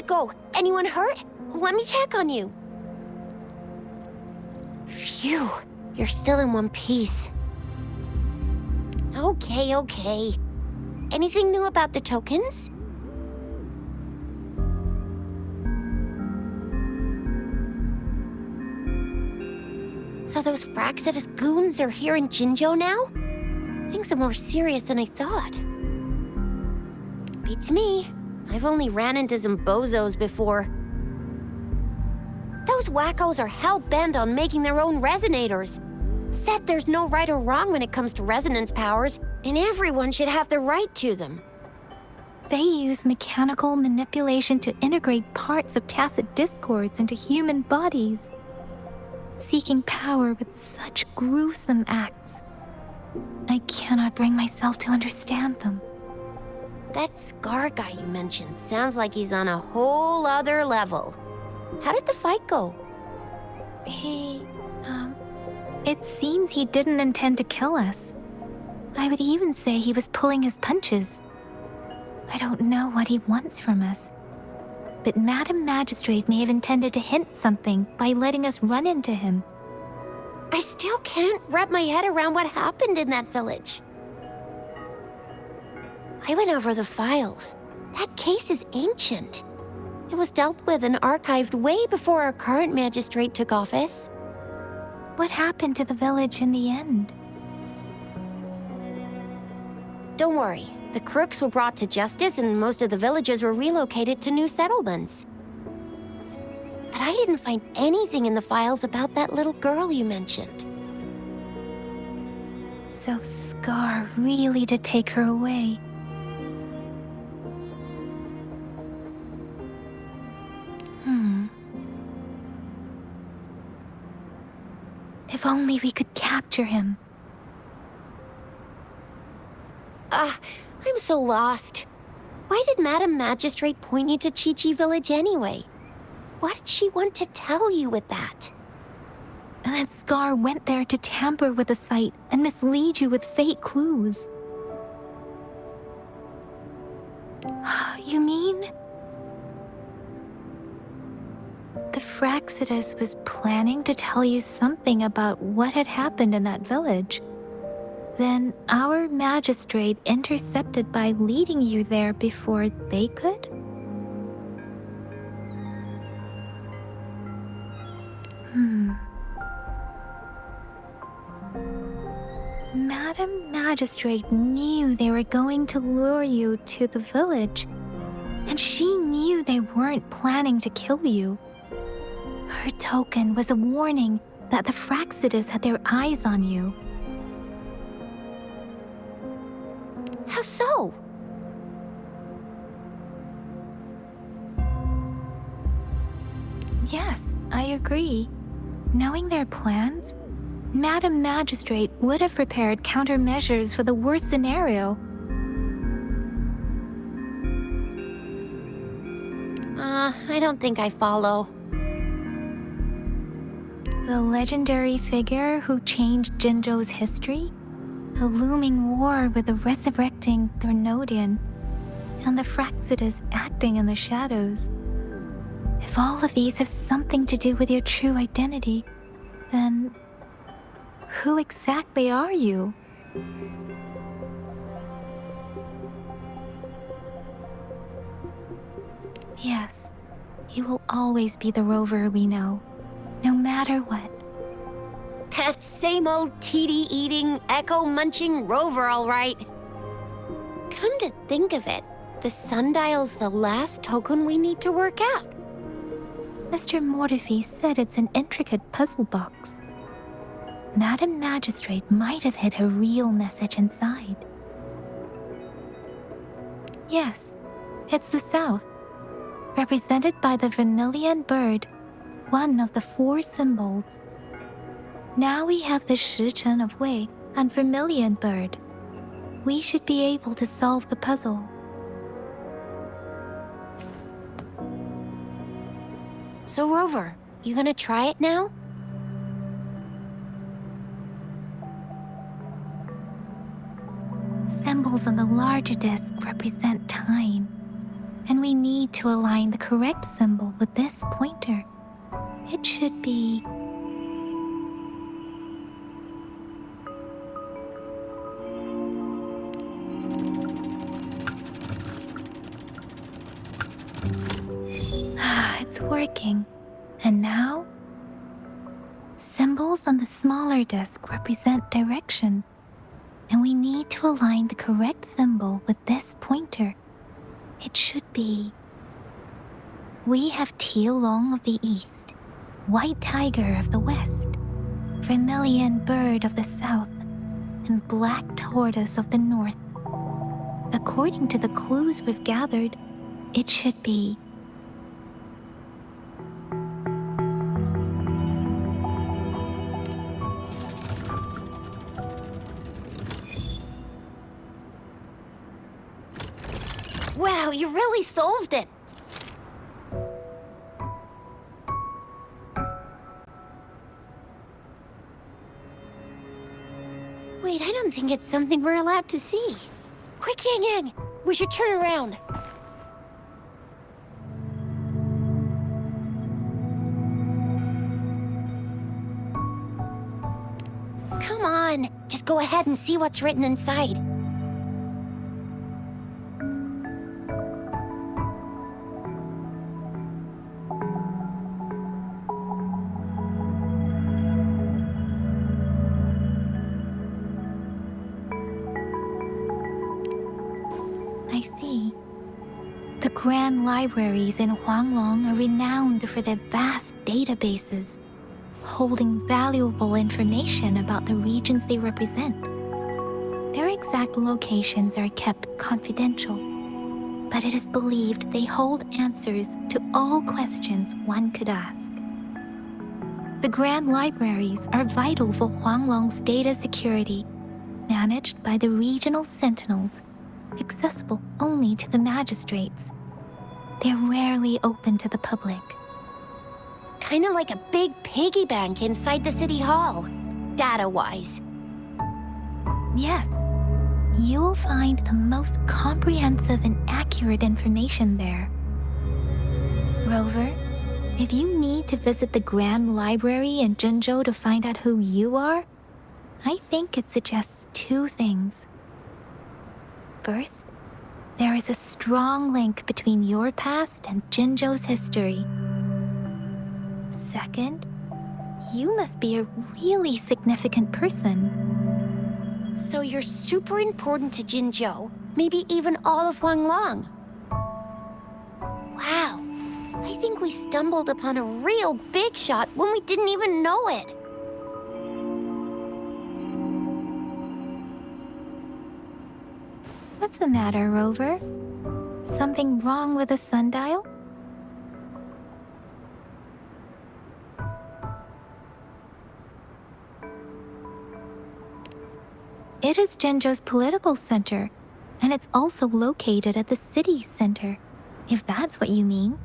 go. Anyone hurt? Let me check on you. Phew, you're still in one piece. Okay. Anything new about the tokens? So those Fraxidus goons are here in Jinzhou now? Things are more serious than I thought. Beats me. I've only ran into some bozos before. Those wackos are hell-bent on making their own resonators. Said there's no right or wrong when it comes to resonance powers, and everyone should have the right to them. They use mechanical manipulation to integrate parts of tacit discords into human bodies, seeking power with such gruesome acts. I cannot bring myself to understand them. That Scar guy you mentioned sounds like he's on a whole other level. How did the fight go? It seems he didn't intend to kill us. I would even say he was pulling his punches. I don't know what he wants from us. But Madam Magistrate may have intended to hint something by letting us run into him. I still can't wrap my head around what happened in that village. I went over the files. That case is ancient. It was dealt with and archived way before our current magistrate took office. What happened to the village in the end? Don't worry. The crooks were brought to justice and most of the villagers were relocated to new settlements. But I didn't find anything in the files about that little girl you mentioned. So Scar really did take her away. If only we could capture him. I'm so lost. Why did Madam Magistrate point you to Chi-Chi Village anyway? What did she want to tell you with that? And that Scar went there to tamper with the site and mislead you with fake clues. You mean? The Fraxidus was planning to tell you something about what had happened in that village. Then our magistrate intercepted by leading you there before they could? Madam Magistrate knew they were going to lure you to the village, and she knew they weren't planning to kill you. Her token was a warning that the Fraxidus had their eyes on you. How so? Yes, I agree. Knowing their plans, Madam Magistrate would have prepared countermeasures for the worst scenario. I don't think I follow. The legendary figure who changed Jinzhou's history? A looming war with the resurrecting Threnodian, and the Fraxidus acting in the shadows. If all of these have something to do with your true identity, then who exactly are you? Yes, you will always be the rover we know, no matter what. That same old TD-eating, echo-munching rover, all right. Come to think of it, the sundial's the last token we need to work out. Mr. Mortefi said it's an intricate puzzle box. Madam Magistrate might have hid her real message inside. Yes, it's the South, represented by the vermilion bird, one of the 4 symbols. Now we have the Shichen of Wei and vermilion bird. We should be able to solve the puzzle. So Rover, you gonna try it now? Symbols on the larger disc represent time, And we need to align the correct symbol with this pointer. It should be... It's working. And now? Symbols on the smaller disc represent direction, and we need to align the correct symbol with this pointer. It should be... We have Tealong of the east, white tiger of the west, vermilion bird of the south, and black tortoise of the north. According to the clues we've gathered, it should be... Wow, you really solved it! Wait, I don't think it's something we're allowed to see. Quick, Yang Yang! We should turn around. Come on, just go ahead and see what's written inside. I see. The grand libraries in Huanglong are renowned for their vast databases, holding valuable information about the regions they represent. Their exact locations are kept confidential, but it is believed they hold answers to all questions one could ask. The grand libraries are vital for Huanglong's data security, managed by the regional sentinels, accessible only to the magistrates. They're rarely open to the public. Kinda like a big piggy bank inside the city hall, data-wise. Yes, you will find the most comprehensive and accurate information there. Rover, if you need to visit the Grand Library in Jinzhou to find out who you are, I think it suggests two things. First, there is a strong link between your past and Jinzhou's history. Second, you must be a really significant person. So you're super important to Jinzhou, maybe even all of Huanglong. Wow, I think we stumbled upon a real big shot when we didn't even know it. What's the matter, Rover? Something wrong with the sundial? It is Jinzhou's political center, and it's also located at the city center, if that's what you mean.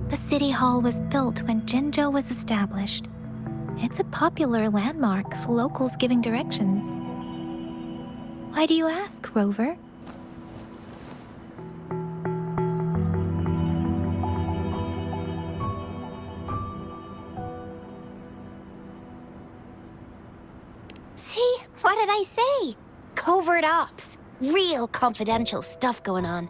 The city hall was built when Jinzhou was established. It's a popular landmark for locals giving directions. Why do you ask, Rover? See? What did I say? Covert ops. Real confidential stuff going on.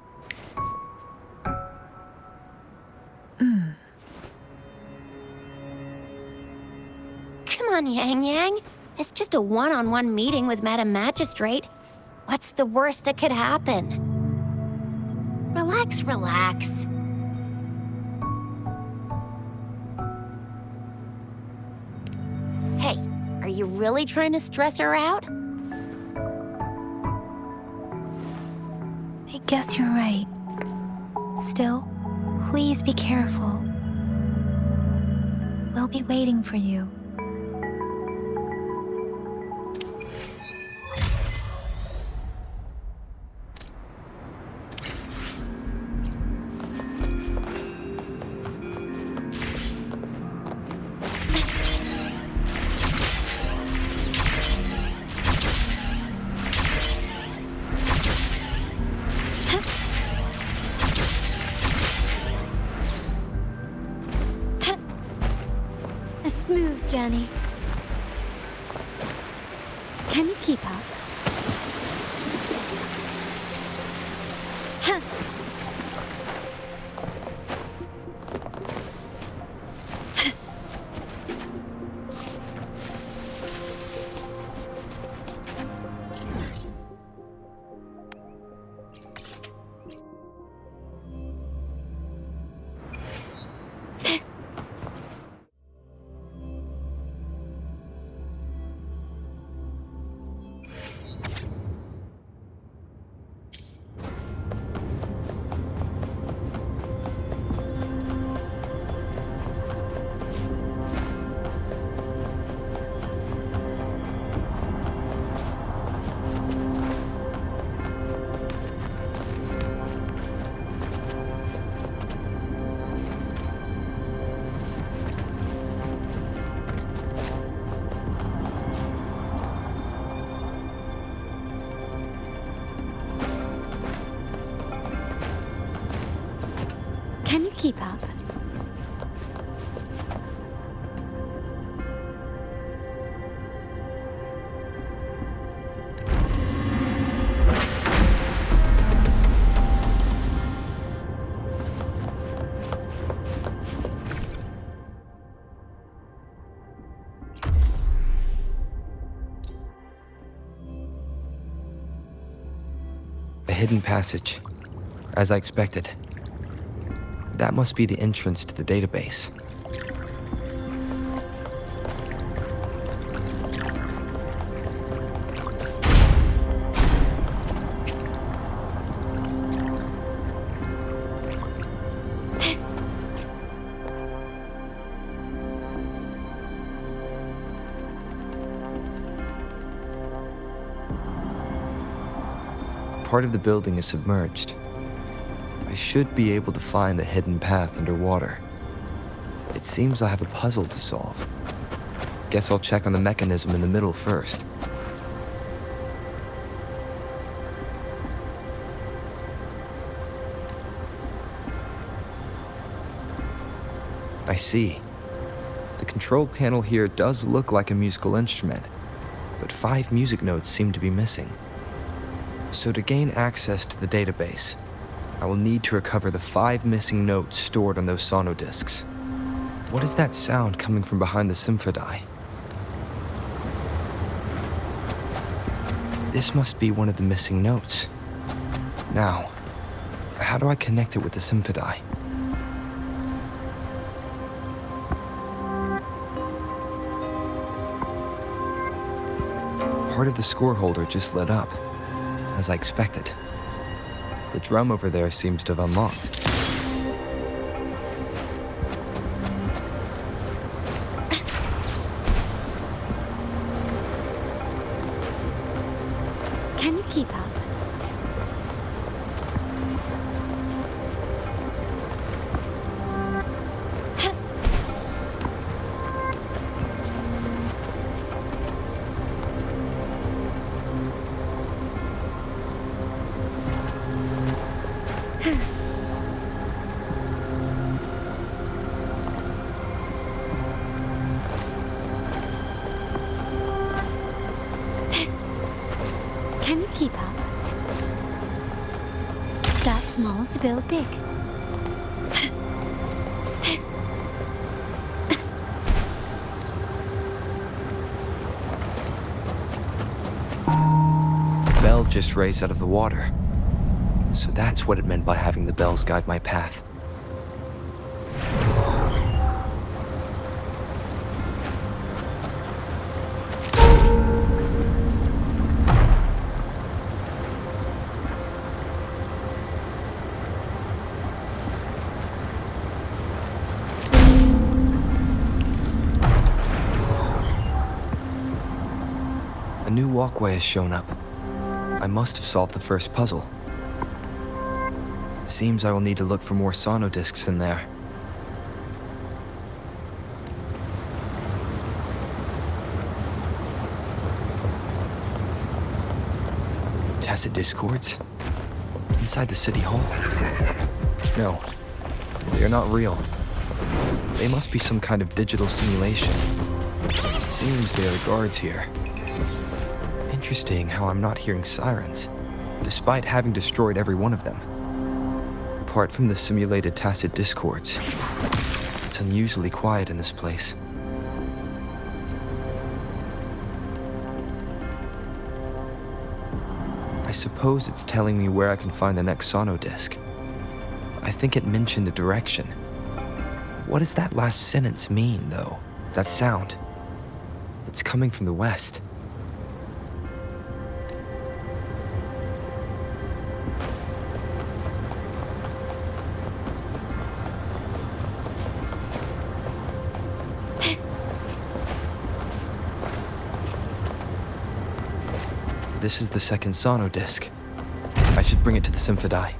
Come on, Yang Yang. It's just a one-on-one meeting with Madam Magistrate. What's the worst that could happen? Relax, relax. Hey, are you really trying to stress her out? I guess you're right. Still, please be careful. We'll be waiting for you. journey. Can you keep up? Huh. Can you keep up? A hidden passage, as I expected. That must be the entrance to the database. Part of the building is submerged. I should be able to find the hidden path underwater. It seems I have a puzzle to solve. Guess I'll check on the mechanism in the middle first. I see. The control panel here does look like a musical instrument, but 5 music notes seem to be missing. So to gain access to the database, I will need to recover the 5 missing notes stored on those sonodiscs. What is that sound coming from behind the symphodi? This must be one of the missing notes. Now, how do I connect it with the symphodi? Part of the score holder just lit up, as I expected. The drum over there seems to have unlocked. Can you keep up? Can you keep up? Start small to build big. The bell just raised out of the water. So that's what it meant by having the bells guide my path. A new walkway has shown up. I must have solved the first puzzle. Seems I will need to look for more sonodiscs in there. Tacit discords? Inside the city hall? No, they are not real. They must be some kind of digital simulation. It seems they are the guards here. Interesting how I'm not hearing sirens, despite having destroyed every one of them. Apart from the simulated tacit discords, it's unusually quiet in this place. I suppose it's telling me where I can find the next sono disc. I think it mentioned a direction. What does that last sentence mean, though? That sound. It's coming from the west. This is the second sono disc. I should bring it to the Symphodi.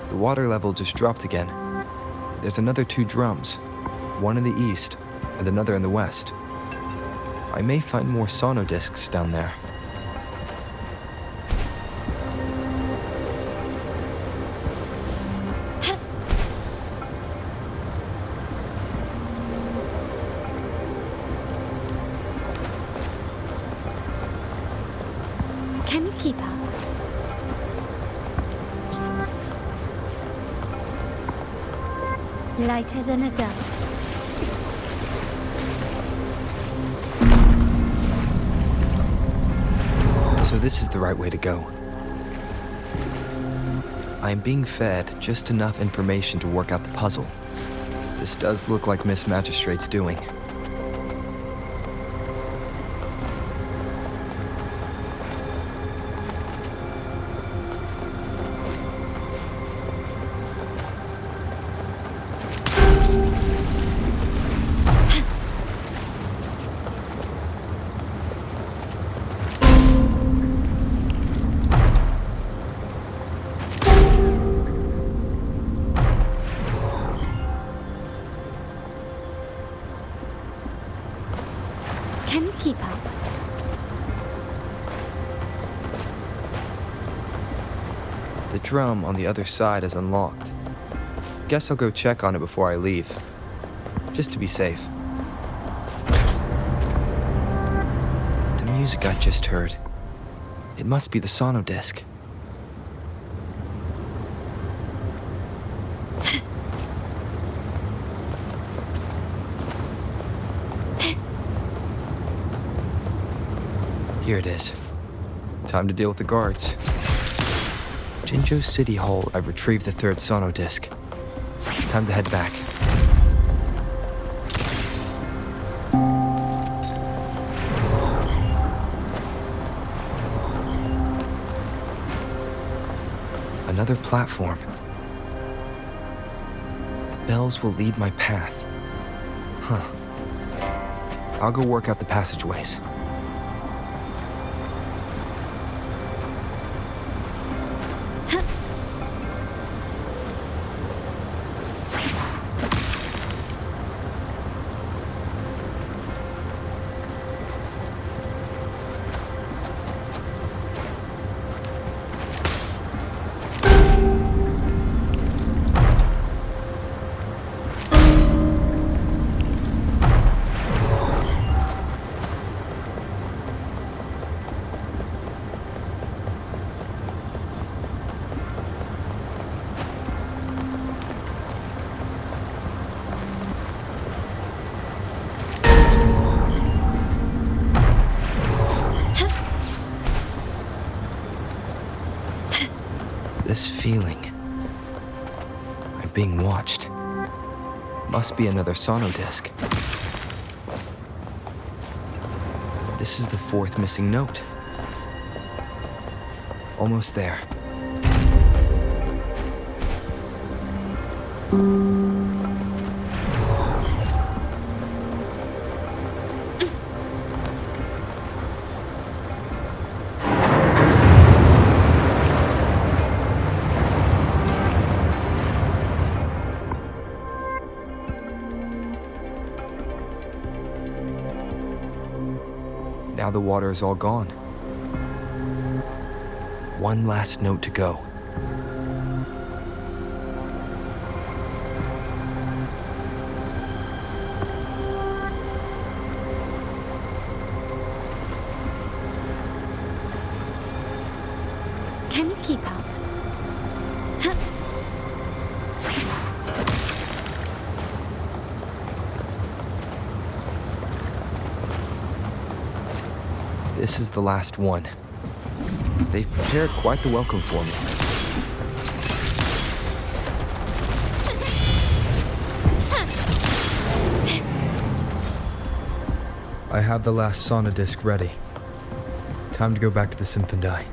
The water level just dropped again. There's another 2 drums, one in the east and another in the west. I may find more sono discs down there. Can you keep up? Lighter than a dove. So this is the right way to go. I am being fed just enough information to work out the puzzle. This does look like Miss Magistrate's doing. Can you keep up? The drum on the other side is unlocked. Guess I'll go check on it before I leave, just to be safe. The music I just heard, it must be the sono disc. Here it is. Time to deal with the guards. Jinzhou City Hall, I've retrieved the 3rd sono disc. Time to head back. Another platform. The bells will lead my path. Huh. I'll go work out the passageways. This feeling. I'm being watched. Must be another sono disc. This is the 4th missing note. Almost there. Now the water is all gone. One last note to go. Can you keep up? This is the last one. They've prepared quite the welcome for me. I have the last sauna disc ready. Time to go back to the Symphondai.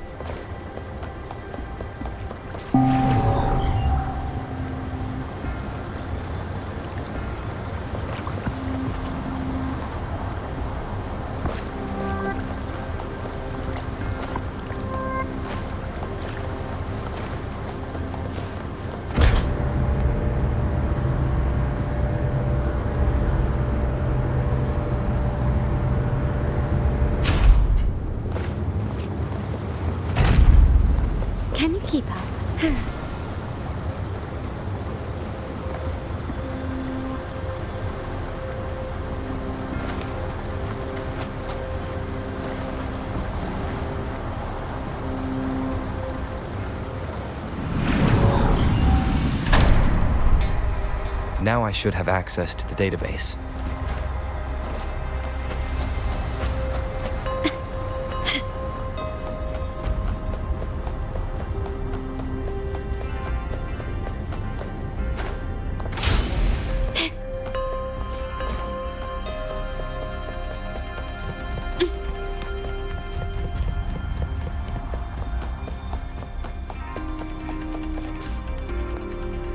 Can you keep up? Now I should have access to the database.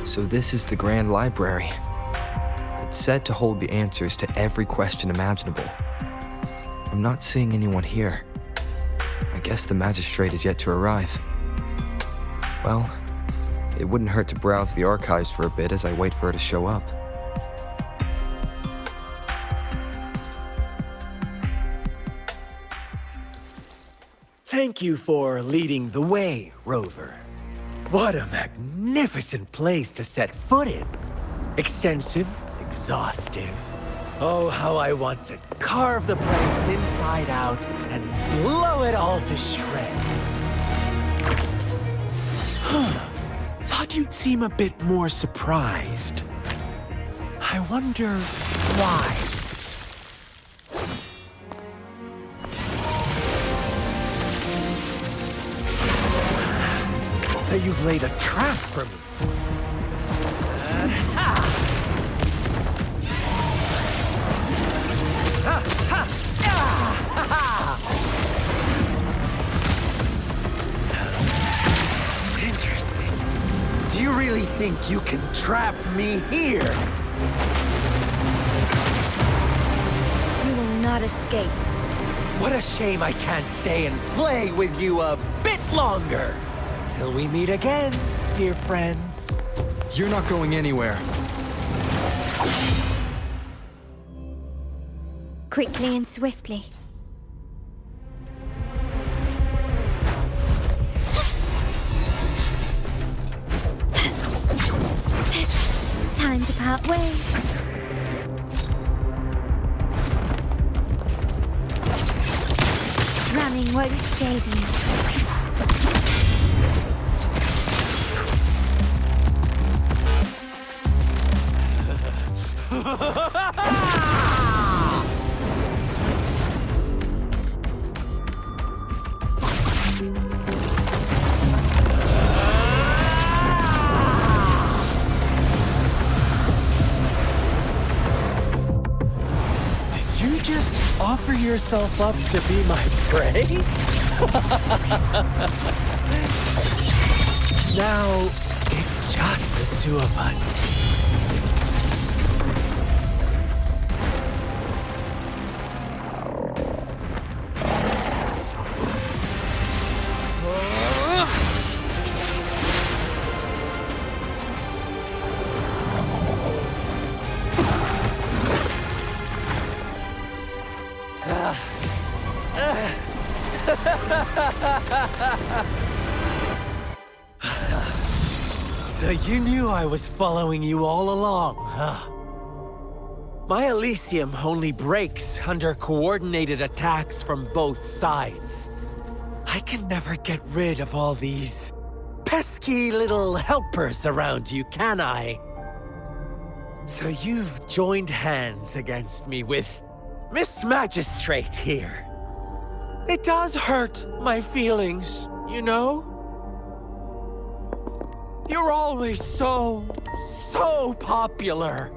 So this is the Grand Library. It's said to hold the answers to every question imaginable. I'm not seeing anyone here. I guess the magistrate is yet to arrive. Well, it wouldn't hurt to browse the archives for a bit as I wait for her to show up. Thank you for leading the way, Rover. What a magnificent place to set foot in. Extensive, exhaustive. Oh, how I want to carve the place inside out and blow it all to shreds. Thought you'd seem a bit more surprised. I wonder why. So you've laid a trap for me. Interesting. Do you really think you can trap me here? You will not escape. What a shame I can't stay and play with you a bit longer. Till we meet again, dear friends. You're not going anywhere. Quickly and swiftly. Time to part ways. Running won't save you. Did you just offer yourself up to be my prey? Now, it's just the two of us. So you knew I was following you all along, huh? My Elysium only breaks under coordinated attacks from both sides. I can never get rid of all these pesky little helpers around you, can I? So you've joined hands against me with Miss Magistrate here. It does hurt my feelings, you know? You're always so popular.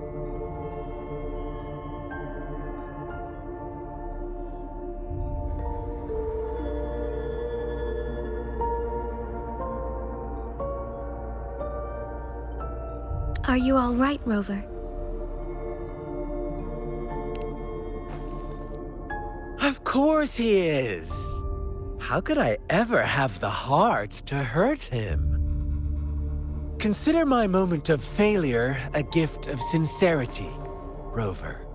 Are you all right, Rover? Of course he is. How could I ever have the heart to hurt him? Consider my moment of failure a gift of sincerity, Rover.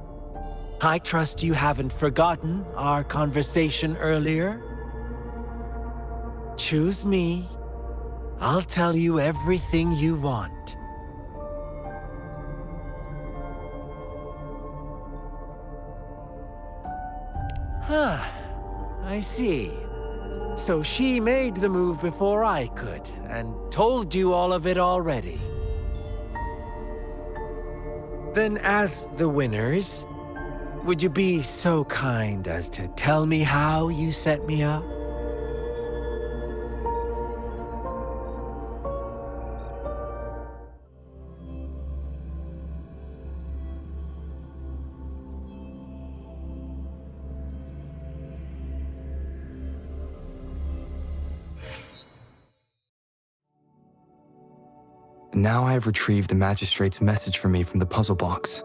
I trust you haven't forgotten our conversation earlier. Choose me. I'll tell you everything you want. Huh. I see. So she made the move before I could, and told you all of it already. Then as the winners, would you be so kind as to tell me how you set me up? Now I have retrieved the magistrate's message for me from the puzzle box.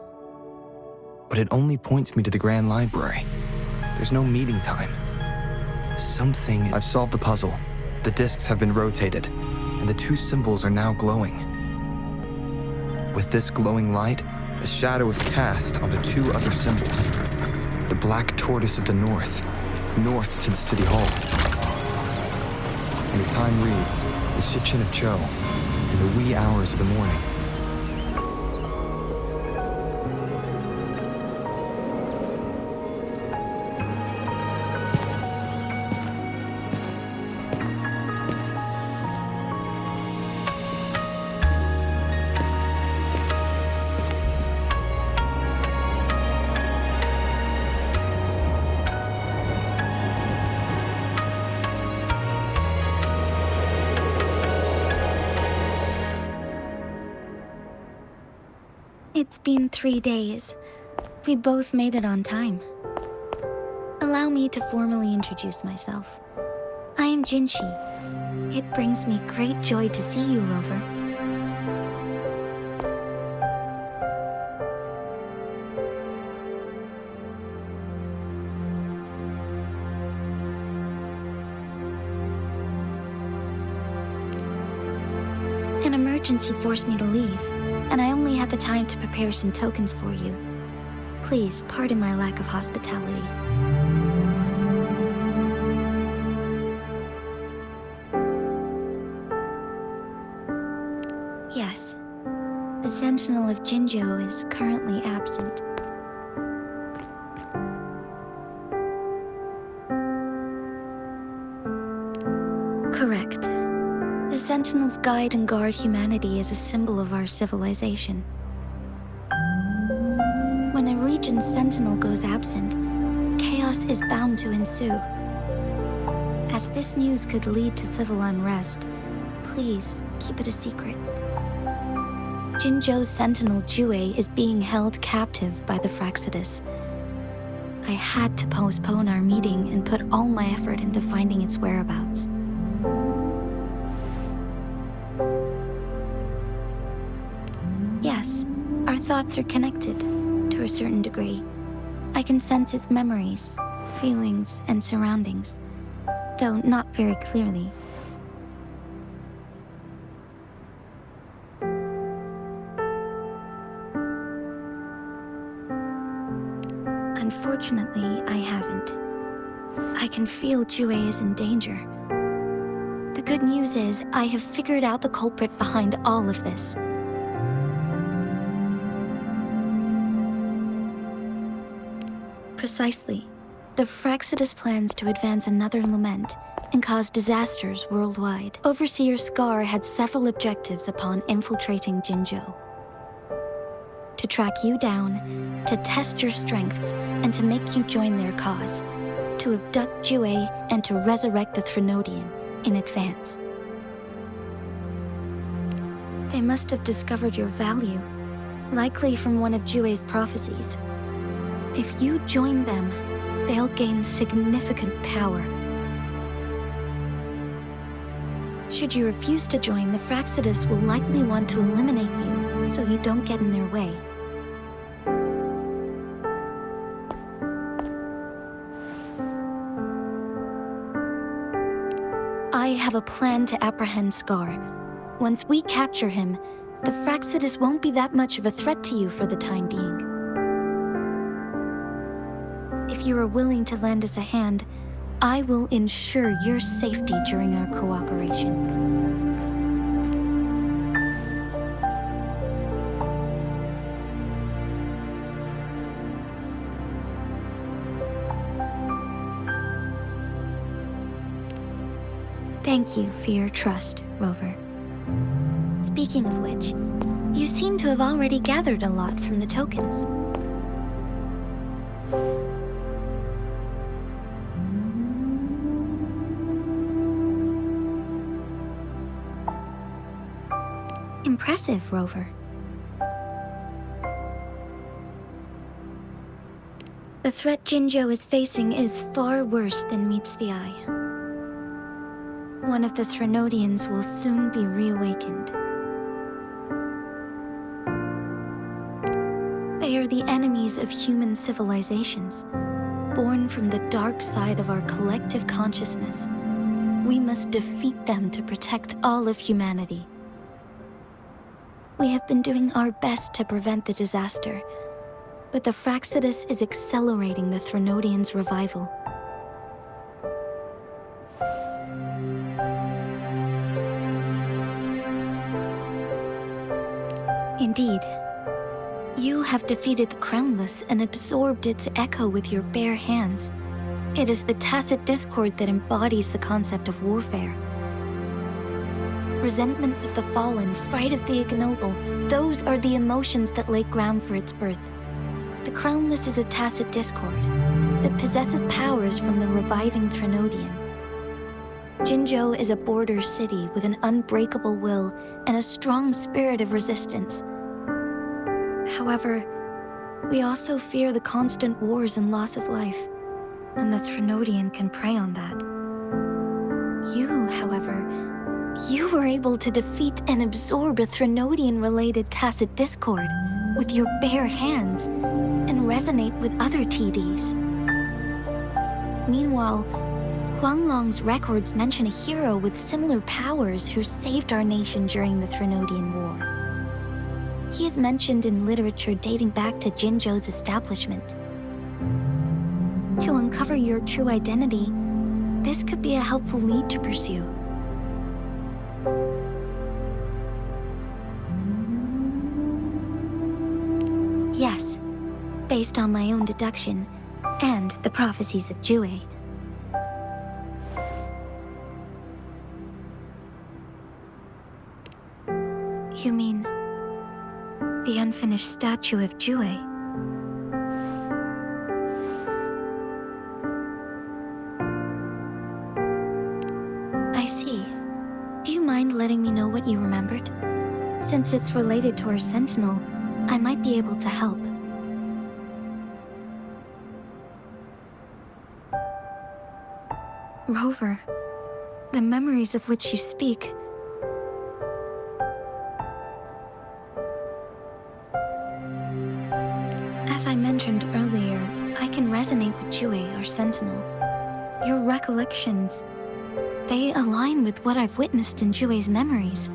But it only points me to the Grand Library. There's no meeting time. I've solved the puzzle. The discs have been rotated, and the two symbols are now glowing. With this glowing light, a shadow is cast onto two other symbols. The black tortoise of the north to the city hall. And the time reads, the Shichin of Cho, in the wee hours of the morning. It's been 3 days. We both made it on time. Allow me to formally introduce myself. I am Jinzhou. It brings me great joy to see you, Rover. An emergency forced me to leave, and I only had the time to prepare some tokens for you. Please pardon my lack of hospitality. Yes, the Sentinel of Jinzhou is currently absent. Correct. The Sentinels guide and guard humanity as a symbol of our civilization. When a region's Sentinel goes absent, chaos is bound to ensue. As this news could lead to civil unrest, please keep it a secret. Jinzhou's Sentinel Jue is being held captive by the Fraxidus. I had to postpone our meeting and put all my effort into finding its whereabouts. Yes, our thoughts are connected, to a certain degree. I can sense his memories, feelings, and surroundings, though not very clearly. Unfortunately, I haven't. I can feel Jue is in danger. The good news is, I have figured out the culprit behind all of this. Precisely. The Fraxidus plans to advance another lament and cause disasters worldwide. Overseer Scar had several objectives upon infiltrating Jinzhou. To track you down, to test your strengths, and to make you join their cause. To abduct Jue and to resurrect the Threnodian in advance. They must have discovered your value, likely from one of Jue's prophecies. If you join them, they'll gain significant power. Should you refuse to join, the Fraxidus will likely want to eliminate you so you don't get in their way. I have a plan to apprehend Scar. Once we capture him, the Fraxidus won't be that much of a threat to you for the time being. If you are willing to lend us a hand, I will ensure your safety during our cooperation. Thank you for your trust, Rover. Speaking of which, you seem to have already gathered a lot from the tokens. Impressive, Rover. The threat Jinzhou is facing is far worse than meets the eye. One of the Threnodians will soon be reawakened. They are the enemies of human civilizations, born from the dark side of our collective consciousness. We must defeat them to protect all of humanity. We have been doing our best to prevent the disaster, but the Fraxidus is accelerating the Threnodians' revival. Indeed, you have defeated the Crownless and absorbed its echo with your bare hands. It is the tacit discord that embodies the concept of warfare. Resentment of the fallen, fright of the ignoble, those are the emotions that lay ground for its birth. The Crownless is a tacit discord that possesses powers from the reviving Threnodian. Jinzhou is a border city with an unbreakable will and a strong spirit of resistance. However, we also fear the constant wars and loss of life, and the Threnodian can prey on that. You, however, you were able to defeat and absorb a Threnodian-related tacit discord with your bare hands and resonate with other TDs. Meanwhile, Huanglong's records mention a hero with similar powers who saved our nation during the Threnodian War. He is mentioned in literature dating back to Jinzhou's establishment. To uncover your true identity, this could be a helpful lead to pursue. Yes, based on my own deduction and the prophecies of Jue. You mean the unfinished statue of Jue? I see. Do you mind letting me know what you remembered? Since it's related to our sentinel, I might be able to help. Rover, the memories of which you speak. As I mentioned earlier, I can resonate with Jue, our sentinel. Your recollections, they align with what I've witnessed in Jue's memories.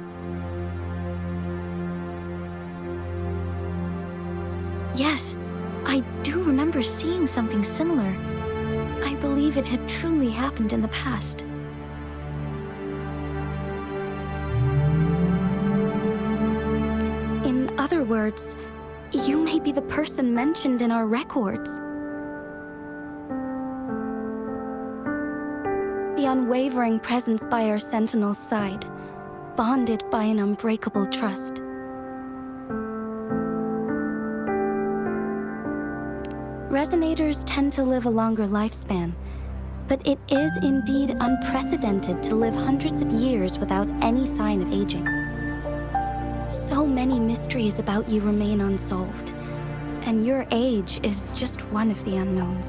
Yes, I do remember seeing something similar. I believe it had truly happened in the past. In other words, you may be the person mentioned in our records. The unwavering presence by our Sentinel's side, bonded by an unbreakable trust. Resonators tend to live a longer lifespan, but it is indeed unprecedented to live hundreds of years without any sign of aging. So many mysteries about you remain unsolved, and your age is just one of the unknowns.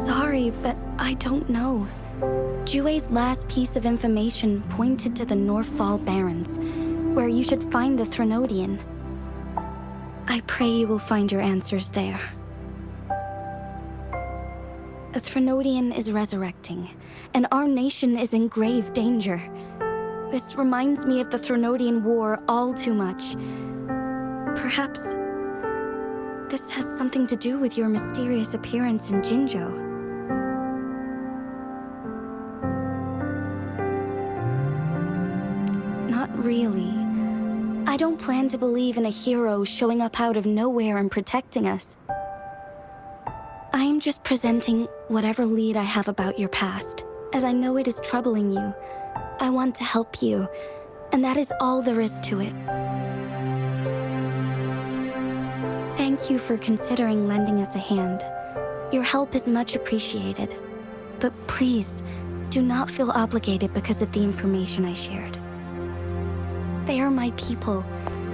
Sorry, but I don't know. Jue's last piece of information pointed to the Northfall Barrens, where you should find the Threnodian. I pray you will find your answers there. A Threnodian is resurrecting, and our nation is in grave danger. This reminds me of the Threnodian War all too much. Perhaps this has something to do with your mysterious appearance in Jinzhou. Not really. I don't plan to believe in a hero showing up out of nowhere and protecting us. I am just presenting whatever lead I have about your past, as I know it is troubling you. I want to help you, and that is all there is to it. Thank you for considering lending us a hand. Your help is much appreciated. But please, do not feel obligated because of the information I shared. They are my people,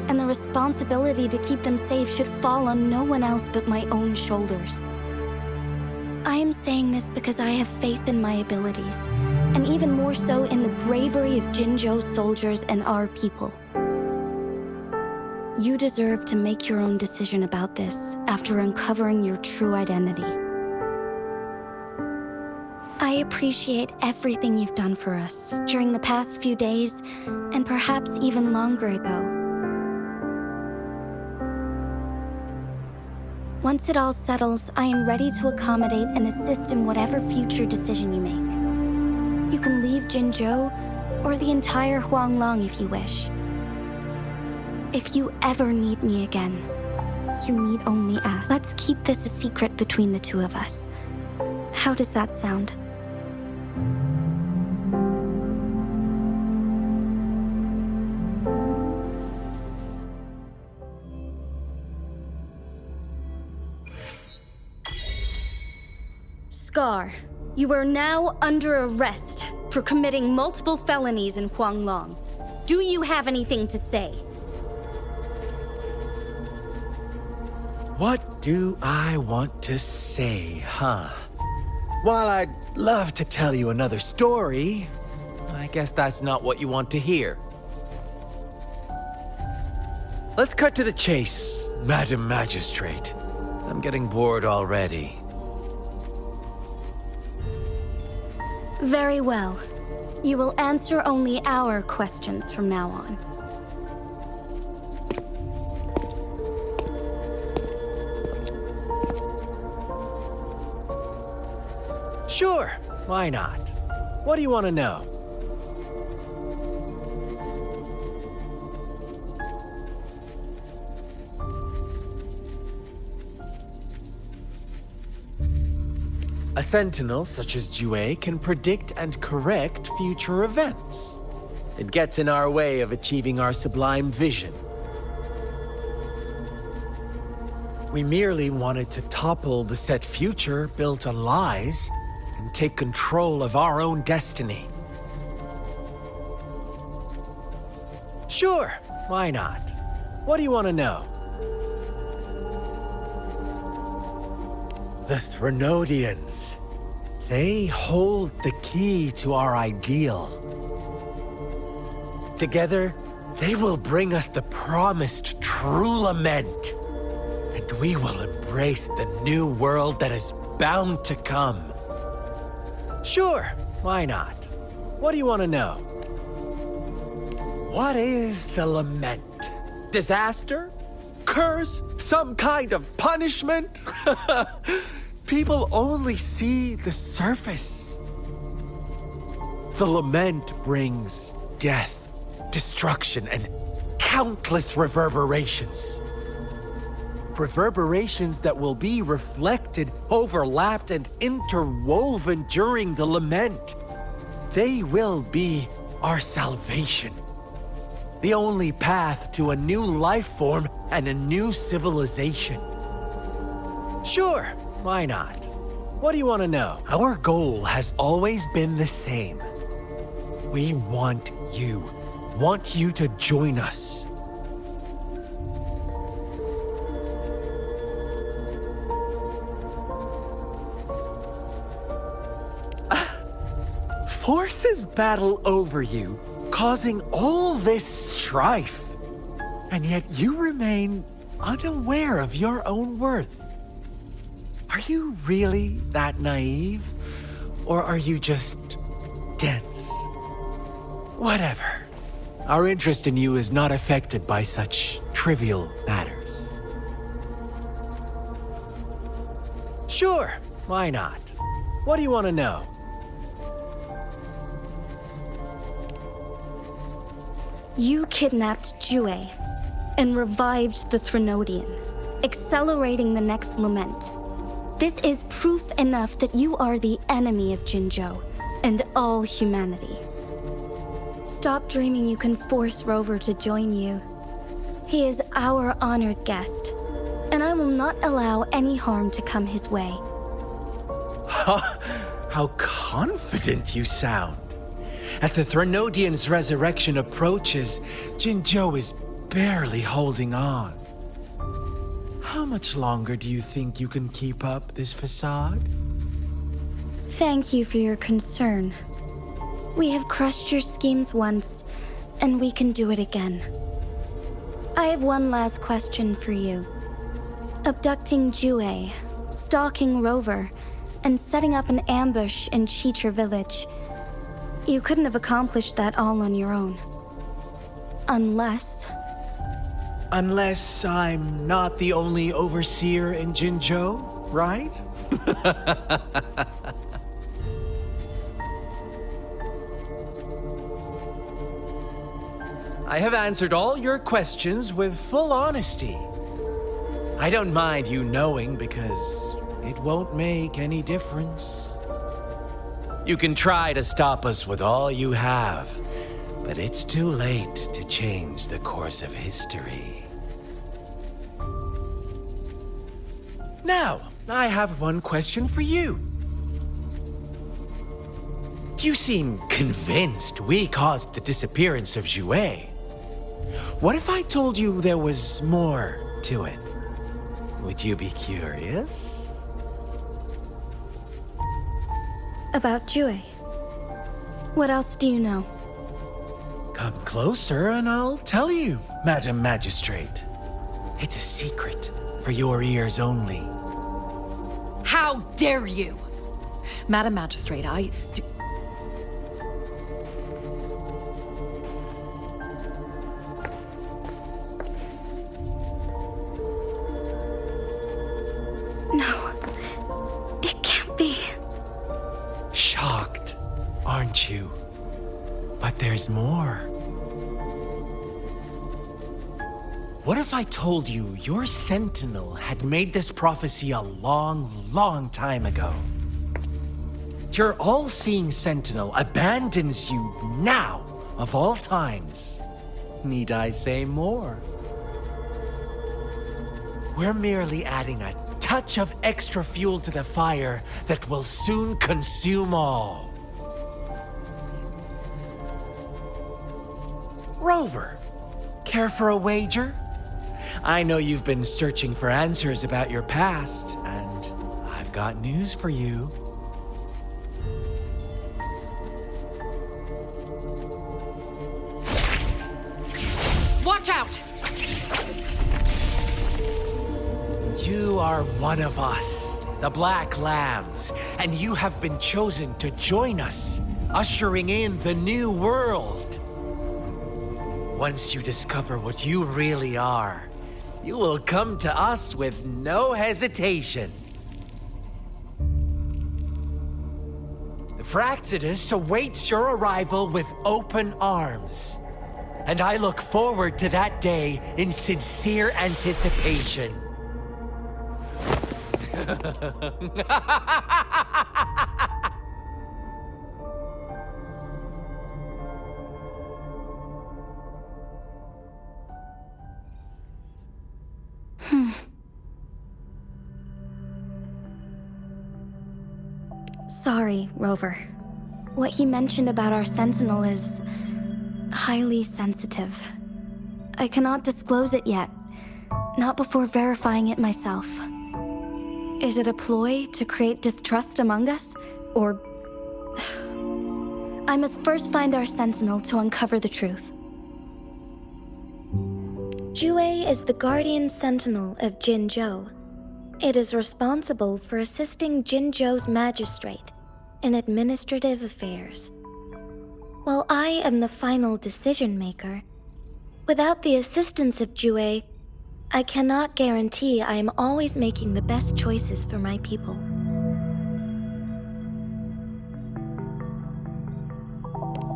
and the responsibility to keep them safe should fall on no one else but my own shoulders. I am saying this because I have faith in my abilities, and even more so in the bravery of Jinzhou soldiers and our people. You deserve to make your own decision about this after uncovering your true identity. I appreciate everything you've done for us during the past few days, and perhaps even longer ago. Once it all settles, I am ready to accommodate and assist in whatever future decision you make. You can leave Jinzhou, or the entire Huanglong if you wish. If you ever need me again, you need only ask. Let's keep this a secret between the two of us. How does that sound? Scar, you are now under arrest for committing multiple felonies in Huanglong. Do you have anything to say? What do I want to say, huh? While I'd love to tell you another story, I guess that's not what you want to hear. Let's cut to the chase, Madam Magistrate. I'm getting bored already. Very well. You will answer only our questions from now on. Sure, why not? What do you want to know? A sentinel such as Jue can predict and correct future events. It gets in our way of achieving our sublime vision. We merely wanted to topple the set future built on lies and take control of our own destiny. Sure, why not? What do you want to know? The Threnodians. They hold the key to our ideal. Together, they will bring us the promised true lament. And we will embrace the new world that is bound to come. Sure, why not? What do you want to know? What is the lament? Disaster? Curse? Some kind of punishment? People only see the surface. The lament brings death, destruction, and countless reverberations. Reverberations that will be reflected, overlapped, and interwoven during the lament. They will be our salvation. The only path to a new life form and a new civilization. Sure, why not? What do you want to know? Our goal has always been the same. We want you to join us. Forces battle over you, causing all this strife. And yet you remain unaware of your own worth. Are you really that naive? Or are you just dense? Whatever. Our interest in you is not affected by such trivial matters. Sure, why not? What do you want to know? You kidnapped Jue and revived the Threnodian, accelerating the next lament. This is proof enough that you are the enemy of Jinzhou and all humanity. Stop dreaming you can force Rover to join you. He is our honored guest, and I will not allow any harm to come his way. How confident you sound. As the Threnodian's resurrection approaches, Jinzhou is barely holding on. How much longer do you think you can keep up this facade? Thank you for your concern. We have crushed your schemes once, and we can do it again. I have one last question for you. Abducting Jue, stalking Rover, and setting up an ambush in Chicher village. You couldn't have accomplished that all on your own. Unless I'm not the only overseer in Jinzhou, right? I have answered all your questions with full honesty. I don't mind you knowing because it won't make any difference. You can try to stop us with all you have, but it's too late to change the course of history. Now, I have one question for you. You seem convinced we caused the disappearance of Jue. What if I told you there was more to it? Would you be curious? about Jue. What else do you know? Come closer and I'll tell you, Madam Magistrate. It's a secret for your ears only. How dare you! Madam Magistrate, No, it can't be. Shocked, aren't you? But there's more. What if I told you your sentinel had made this prophecy a long, long time ago? Your all-seeing sentinel abandons you now, of all times. Need I say more? We're merely adding a touch of extra fuel to the fire that will soon consume all. Rover, care for a wager? I know you've been searching for answers about your past, and I've got news for you. watch out! You are one of us, the Black Lambs, and you have been chosen to join us, ushering in the new world. Once you discover what you really are, you will come to us with no hesitation. The Fraxidus awaits your arrival with open arms. And I look forward to that day in sincere anticipation. Sorry, Rover. What he mentioned about our Sentinel is highly sensitive. I cannot disclose it yet, not before verifying it myself. Is it a ploy to create distrust among us, or... I must first find our Sentinel to uncover the truth. Jue is the Guardian Sentinel of Jinzhou. It is responsible for assisting Jinzhou's magistrate in administrative affairs. While I am the final decision maker, without the assistance of Jue, I cannot guarantee I am always making the best choices for my people.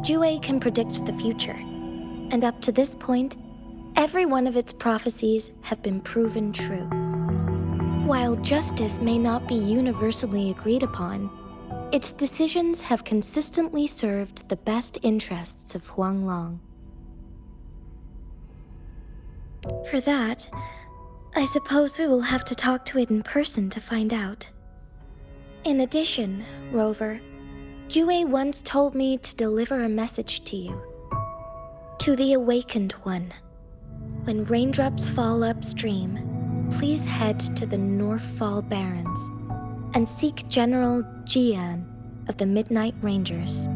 Jue can predict the future, and up to this point, every one of its prophecies have been proven true. While justice may not be universally agreed upon, its decisions have consistently served the best interests of Huanglong. For that, I suppose we will have to talk to it in person to find out. In addition, Rover, Jue once told me to deliver a message to you. To the Awakened One. When raindrops fall upstream, please head to the Northfall Barrens and seek General Jian of the Midnight Rangers.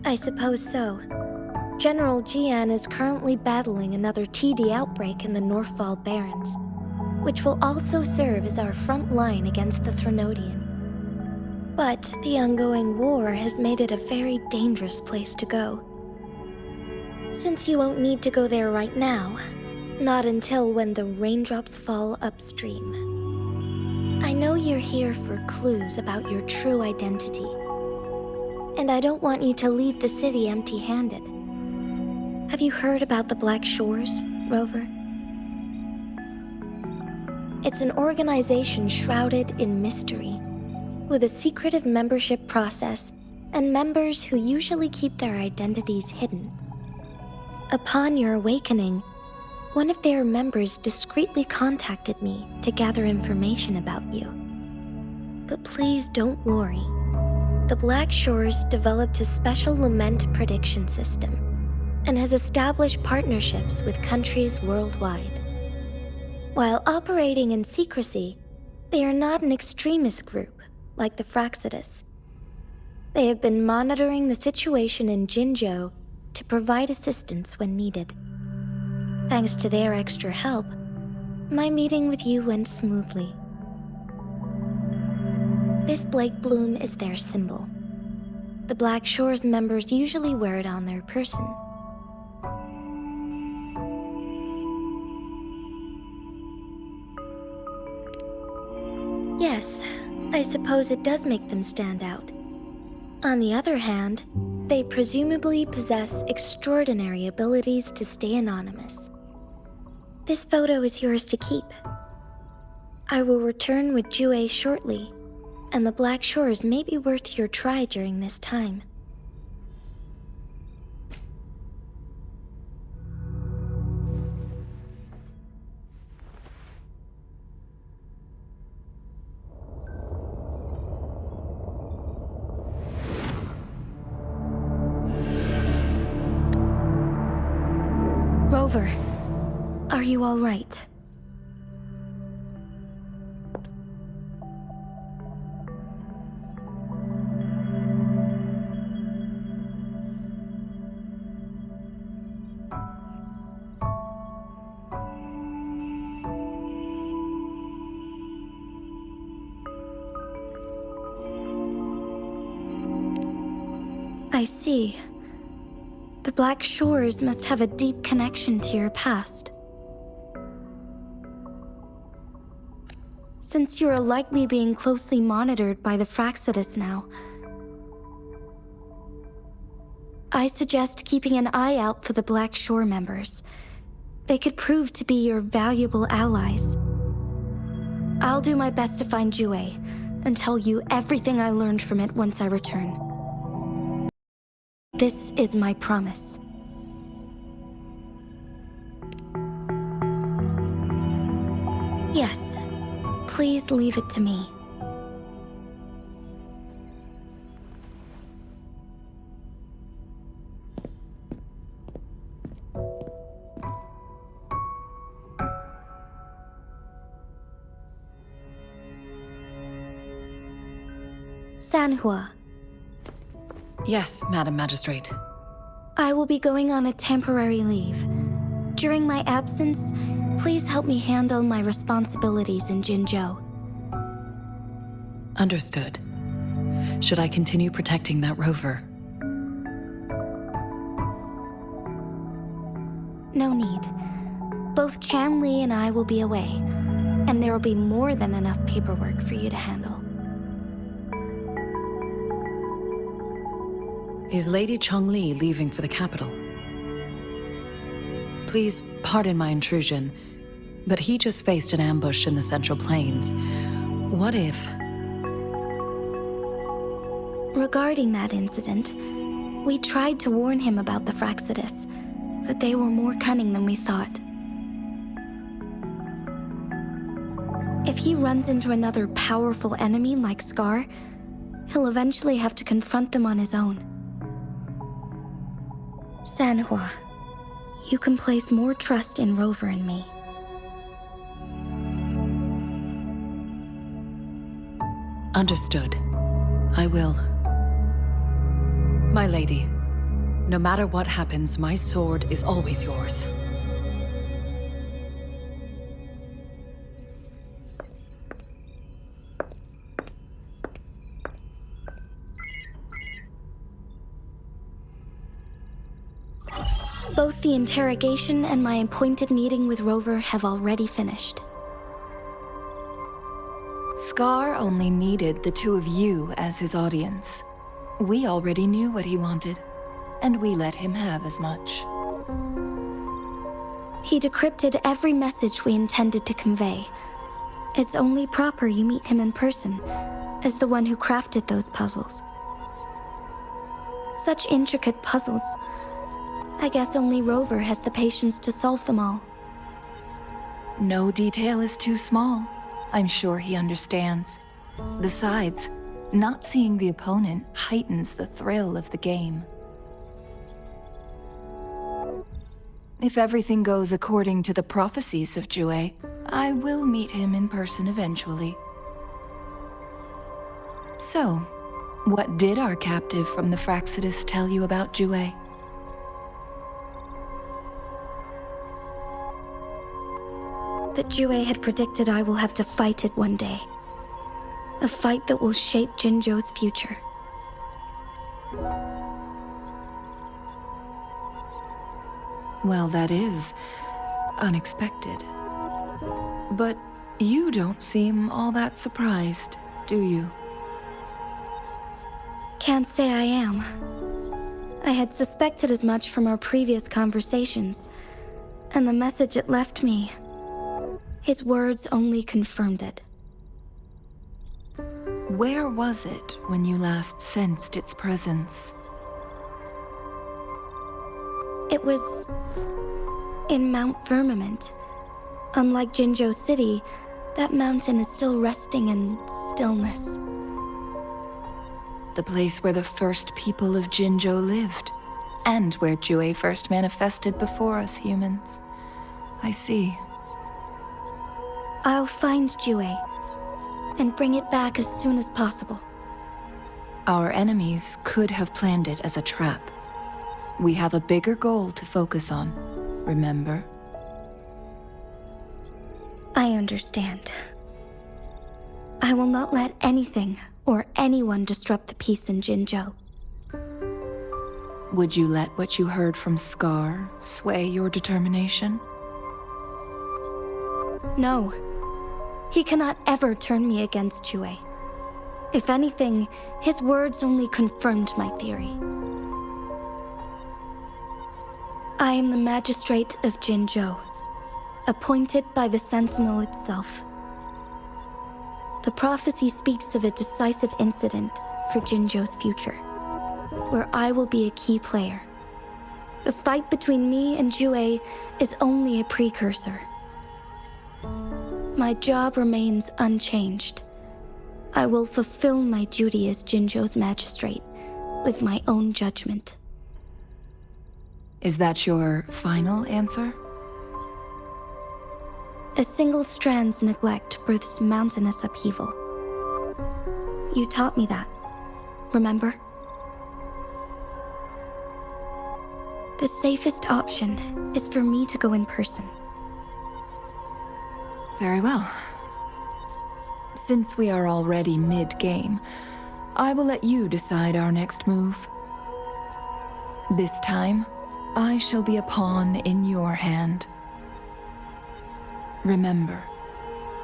I suppose so. General Jian is currently battling another TD outbreak in the Northfall Barrens, which will also serve as our front line against the Threnodian. But the ongoing war has made it a very dangerous place to go. Since you won't need to go there right now, not until when the raindrops fall upstream. I know you're here for clues about your true identity. And I don't want you to leave the city empty-handed. Have you heard about the Black Shores, Rover? It's an organization shrouded in mystery, with a secretive membership process and members who usually keep their identities hidden. Upon your awakening, one of their members discreetly contacted me to gather information about you. But please don't worry. The Black Shores developed a special lament prediction system and has established partnerships with countries worldwide. While operating in secrecy, they are not an extremist group like the Fraxidus. They have been monitoring the situation in Jinzhou to provide assistance when needed. Thanks to their extra help, my meeting with you went smoothly. This Blake Bloom is their symbol. The Black Shores members usually wear it on their person. Yes, I suppose it does make them stand out. On the other hand, they presumably possess extraordinary abilities to stay anonymous. This photo is yours to keep. I will return with Jue shortly, and the Black Shores may be worth your try during this time. Rover, are you all right? I see. The Black Shores must have a deep connection to your past. Since you are likely being closely monitored by the Fraxidus now, I suggest keeping an eye out for the Black Shore members. They could prove to be your valuable allies. I'll do my best to find Jue and tell you everything I learned from it once I return. This is my promise. Yes, please leave it to me. Sanhua, Yes, Madam Magistrate. I will be going on a temporary leave. During my absence, please help me handle my responsibilities in Jinzhou. Understood. Should I continue protecting that rover? No need. Both Chanli and I will be away, and there will be more than enough paperwork for you to handle. Is Lady Chongli leaving for the capital? Please pardon my intrusion, but he just faced an ambush in the Central Plains. What if... Regarding that incident, we tried to warn him about the Fraxidus, but they were more cunning than we thought. If he runs into another powerful enemy like Scar, he'll eventually have to confront them on his own. Sanhua, you can place more trust in Rover and me. Understood. I will. My lady, no matter what happens, my sword is always yours. Both the interrogation and my appointed meeting with Rover have already finished. Scar only needed the two of you as his audience. We already knew what he wanted, and we let him have as much. He decrypted every message we intended to convey. It's only proper you meet him in person, as the one who crafted those puzzles. Such intricate puzzles. I guess only Rover has the patience to solve them all. No detail is too small. I'm sure he understands. Besides, not seeing the opponent heightens the thrill of the game. If everything goes according to the prophecies of Jue, I will meet him in person eventually. So, what did our captive from the Fraxidus tell you about Jue? That Jue had predicted I will have to fight it one day. A fight that will shape Jinzhou's future. Well, that is unexpected. But you don't seem all that surprised, do you? Can't say I am. I had suspected as much from our previous conversations, and the message it left me, his words only confirmed it. Where was it when you last sensed its presence? It was in Mount Firmament. Unlike Jinzhou City, that mountain is still resting in stillness. The place where the first people of Jinzhou lived, and where Jue first manifested before us humans. I see. I'll find Jue and bring it back as soon as possible. Our enemies could have planned it as a trap. We have a bigger goal to focus on, remember? I understand. I will not let anything or anyone disrupt the peace in Jinzhou. Would you let what you heard from Scar sway your determination? No. He cannot ever turn me against Jue. If anything, his words only confirmed my theory. I am the magistrate of Jinzhou, appointed by the Sentinel itself. The prophecy speaks of a decisive incident for Jinzhou's future, where I will be a key player. The fight between me and Jue is only a precursor. My job remains unchanged. I will fulfill my duty as Jinzhou's magistrate with my own judgment. Is that your final answer? A single strand's neglect births mountainous upheaval. You taught me that, remember? The safest option is for me to go in person. Very well. Since we are already mid-game, I will let you decide our next move. This time, I shall be a pawn in your hand. Remember,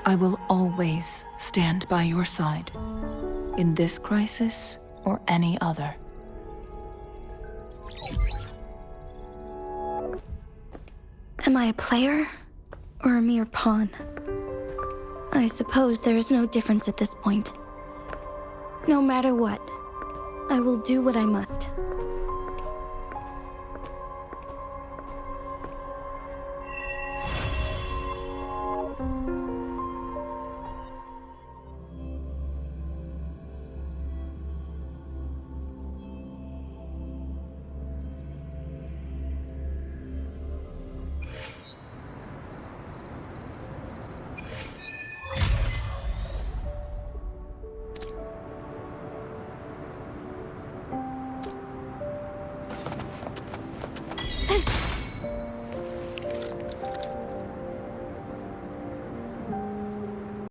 I will always stand by your side, in this crisis or any other. Am I a player or a mere pawn? I suppose there is no difference at this point. No matter what, I will do what I must.